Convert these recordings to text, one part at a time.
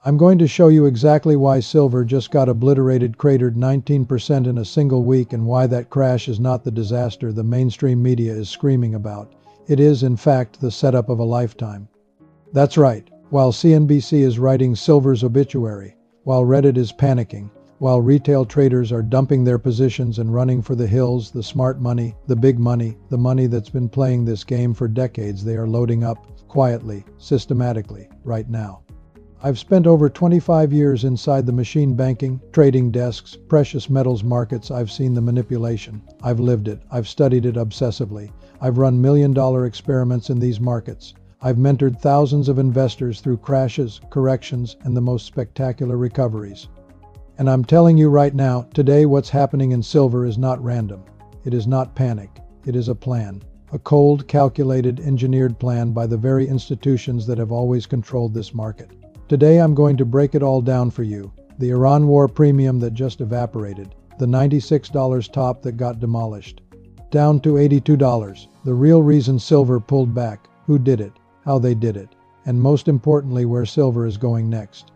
I'm going to show you exactly why silver just got obliterated, cratered 19% in a single week, and why that crash is not the disaster the mainstream media is screaming about. It is, in fact, the setup of a lifetime. That's right. While CNBC is writing silver's obituary, while Reddit is panicking, while retail traders are dumping their positions and running for the hills, the smart money, the big money, the money that's been playing this game for decades, they are loading up, quietly, systematically, right now. I've spent over 25 years inside the machine banking, trading desks, precious metals markets. I've seen the manipulation. I've lived it. I've studied it obsessively. I've run million-dollar experiments in these markets. I've mentored thousands of investors through crashes, corrections, and the most spectacular recoveries. And I'm telling you right now, today what's happening in silver is not random. It is not panic. It is a plan. A cold, calculated, engineered plan by the very institutions that have always controlled this market. Today I'm going to break it all down for you. The Iran war premium that just evaporated. The $96 top that got demolished. Down to $82. The real reason silver pulled back. Who did it? How they did it. And most importantly, where silver is going next.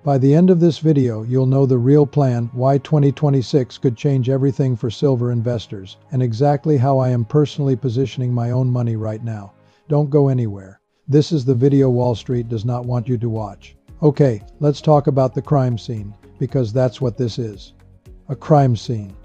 By the end of this video, you'll know the real plan, why 2026 could change everything for silver investors, and exactly how I am personally positioning my own money right now. Don't go anywhere. This is the video Wall Street does not want you to watch. Okay, let's talk about the crime scene, because that's what this is. A crime scene.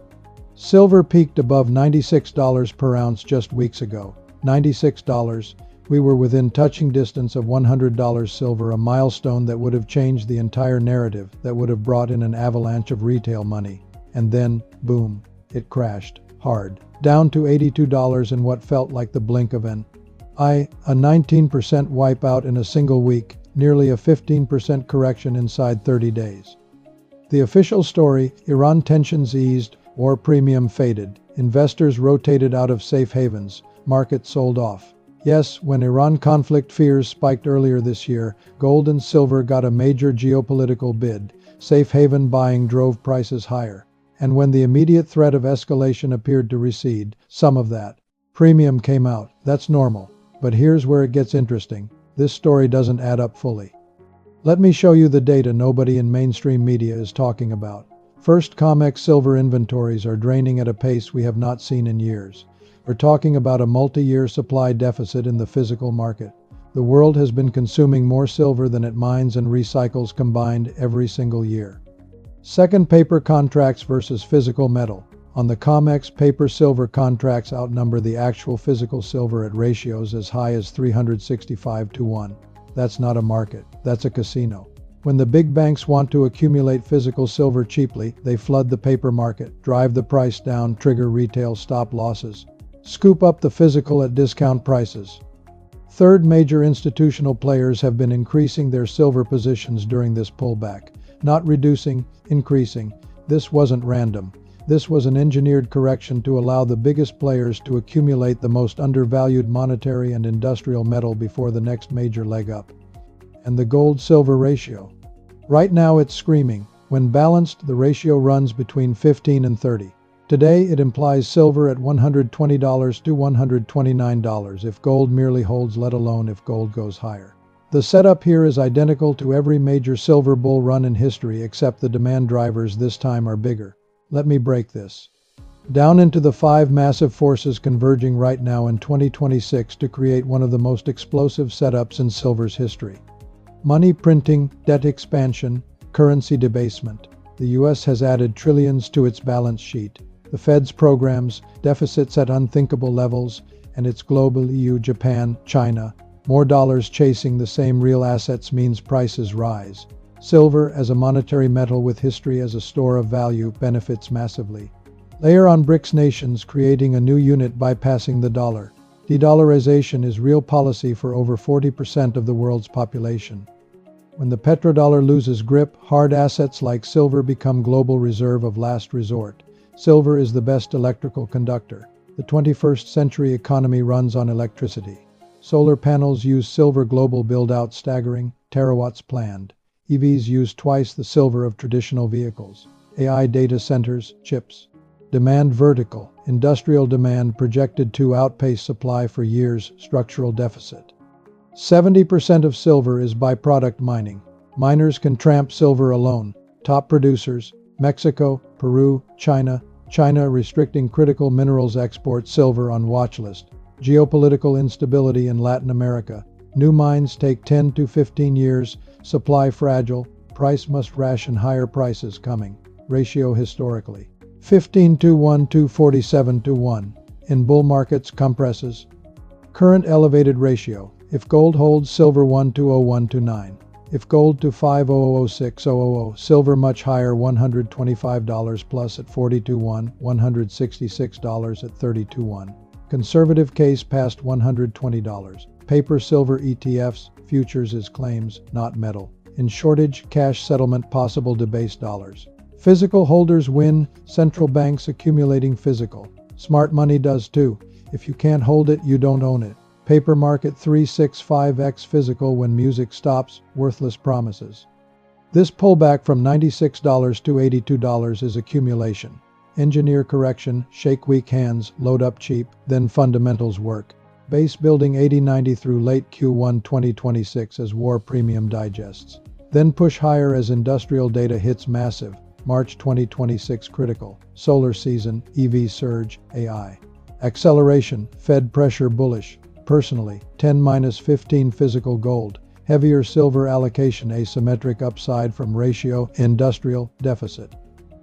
Silver peaked above $96 per ounce just weeks ago. $96. We were within touching distance of $100 silver, a milestone that would have changed the entire narrative, that would have brought in an avalanche of retail money. And then, boom, it crashed, hard, down to $82 in what felt like the blink of an eye, a 19% wipeout in a single week, nearly a 15% correction inside 30 days. The official story: Iran tensions eased, war premium faded, investors rotated out of safe havens, market sold off. Yes, when Iran conflict fears spiked earlier this year, gold and silver got a major geopolitical bid. Safe haven buying drove prices higher. And when the immediate threat of escalation appeared to recede, some of that premium came out. That's normal. But here's where it gets interesting. This story doesn't add up fully. Let me show you the data nobody in mainstream media is talking about. First, COMEX silver inventories are draining at a pace we have not seen in years. We're talking about a multi-year supply deficit in the physical market. The world has been consuming more silver than it mines and recycles combined every single year. Second, paper contracts versus physical metal. On the COMEX, paper silver contracts outnumber the actual physical silver at ratios as high as 365 to 1. That's not a market, that's a casino. When the big banks want to accumulate physical silver cheaply, they flood the paper market, drive the price down, trigger retail stop losses, scoop up the physical at discount prices. Third, major institutional players have been increasing their silver positions during this pullback. Not reducing, increasing. This wasn't random. This was an engineered correction to allow the biggest players to accumulate the most undervalued monetary and industrial metal before the next major leg up. And the gold-silver ratio. Right now it's screaming. When balanced, the ratio runs between 15 and 30. Today it implies silver at $120 to $129 if gold merely holds, let alone if gold goes higher. The setup here is identical to every major silver bull run in history, except the demand drivers this time are bigger. Let me break this down into the 5 massive forces converging right now in 2026 to create one of the most explosive setups in silver's history. Money printing, debt expansion, currency debasement. The US has added trillions to its balance sheet. The Fed's programs, deficits at unthinkable levels, and its global EU, Japan, China. More dollars chasing the same real assets means prices rise. Silver, as a monetary metal with history as a store of value, benefits massively. Layer on BRICS nations creating a new unit bypassing the dollar. De-dollarization is real policy for over 40% of the world's population. When the petrodollar loses grip, hard assets like silver become global reserve of last resort. Silver is the best electrical conductor. The 21st century economy runs on electricity. Solar panels use silver, global build-out staggering, terawatts planned. EVs use twice the silver of traditional vehicles. AI data centers, chips. Demand vertical, industrial demand projected to outpace supply for years, structural deficit. 70% of silver is byproduct mining. Miners can tramp silver alone. Top producers: Mexico, Peru, China. China restricting critical minerals exports, silver on watch list. Geopolitical instability in Latin America. New mines take 10 to 15 years. Supply fragile. Price must ration, higher prices coming. Ratio historically 15 to 1 to 47 to 1. In bull markets compresses. Current elevated ratio. If gold holds, silver 1:01 to 9. If gold to 5:0006:000, silver much higher, $125 plus at 40:1, $166 at 30:1. Conservative case past $120. Paper silver ETFs, futures is claims, not metal. In shortage, cash settlement possible, debased dollars. Physical holders win, central banks accumulating physical. Smart money does too. If you can't hold it, you don't own it. Paper market 365x physical when music stops, worthless promises. This pullback from $96 to $82 is accumulation. Engineer correction, shake weak hands, load up cheap, then fundamentals work. Base building 80-90 through late Q1 2026 as war premium digests. Then push higher as industrial data hits massive. March 2026 critical. Solar season, EV surge, AI. Acceleration, Fed pressure bullish. Personally, 10-15 physical gold. Heavier silver allocation, asymmetric upside from ratio, industrial, deficit.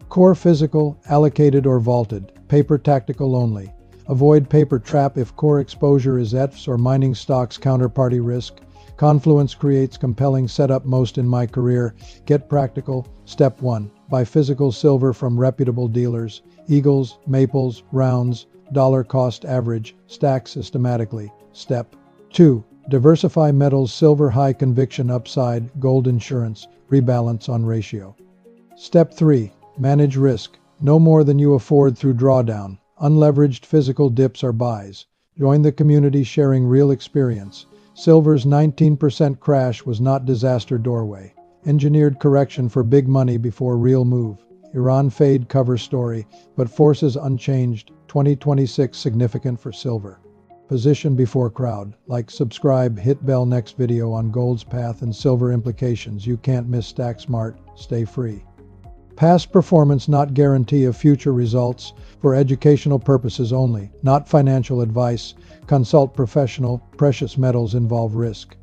Core physical, allocated or vaulted. Paper tactical only. Avoid paper trap if core exposure is ETFs or mining stocks, counterparty risk. Confluence creates compelling setup most in my career. Get practical. Step 1. Buy physical silver from reputable dealers. Eagles, Maples, Rounds, dollar cost average. Stack systematically. Step 2. Diversify metals, silver high conviction upside, gold insurance, rebalance on ratio. Step 3. Manage risk. No more than you afford through drawdown. Unleveraged physical dips are buys. Join the community sharing real experience. Silver's 19% crash was not disaster doorway. Engineered correction for big money before real move. Iran fade cover story, but forces unchanged. 2026 significant for silver. Position before crowd. Like, subscribe, hit bell. Next video on gold's path and silver implications. You can't miss. Stack smart, stay free. Past performance not guarantee of future results. For educational purposes only, not financial advice. Consult professional. Precious metals involve risk.